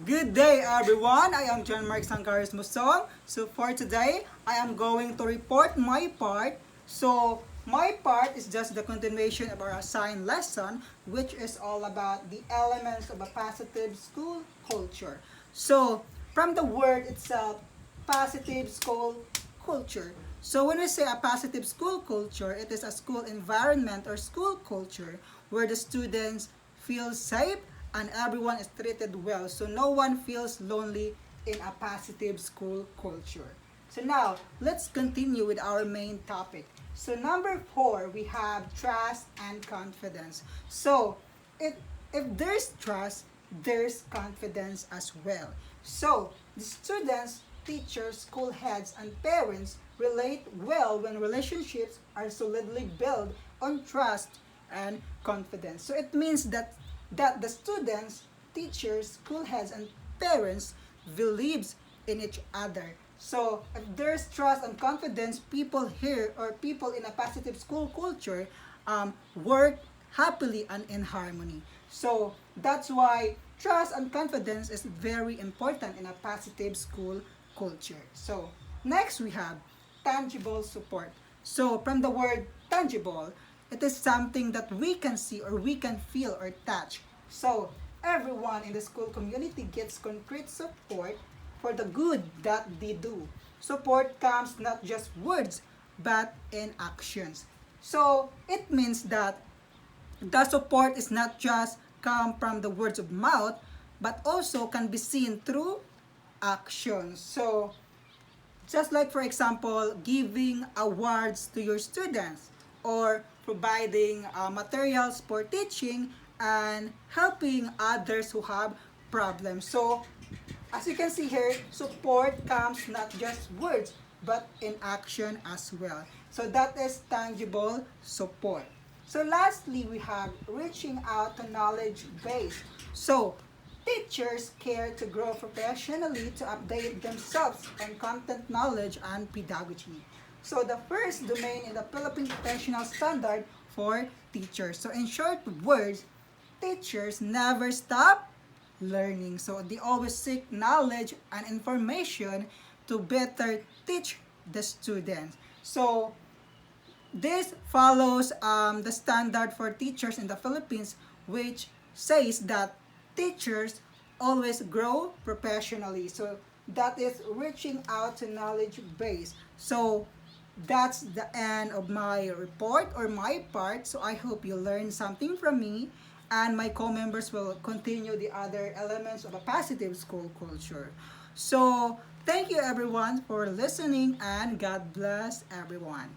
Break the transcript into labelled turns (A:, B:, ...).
A: Good day everyone, I am John Mark Sangaris Musong. So for today, I am going to report my part. So my part is just the continuation of our assigned lesson, which is all about the elements of a positive school culture. So from the word itself, positive school culture. So when we say a positive school culture, it is a school environment or school culture where the students feel safe and everyone is treated well. So no one feels lonely in a positive school culture. So now, let's continue with our main topic. So number 4, we have trust and confidence. So if there's trust, there's confidence as well. So the students, teachers, school heads, and parents relate well when relationships are solidly built on trust and confidence. So it means that the students, teachers, school heads, and parents believes in each other. So if there's trust and confidence, people here or people in a positive school culture work happily and in harmony. So that's why trust and confidence is very important in a positive school culture. So next we have tangible support. So from the word tangible, it is something that we can see or we can feel or touch. So everyone in the school community gets concrete support for the good that they do. Support comes not just words but in actions. So it means that the support is not just come from the words of mouth but also can be seen through actions. So just like for example, giving awards to your students or providing materials for teaching and helping others who have problems. So as you can see here, support comes not just words but in action as well. So that is tangible support. So lastly, we have reaching out to knowledge base. So teachers care to grow professionally to update themselves on content knowledge and pedagogy. So the first domain in the Philippine Professional Standard for teachers. So in short words, teachers never stop learning. So they always seek knowledge and information to better teach the students. So this follows the standard for teachers in the Philippines, which says that teachers always grow professionally. So that is reaching out to knowledge base. So that's the end of my report or my part. So I hope you learned something from me and my co-members will continue the other elements of a positive school culture. So thank you everyone for listening and God bless everyone.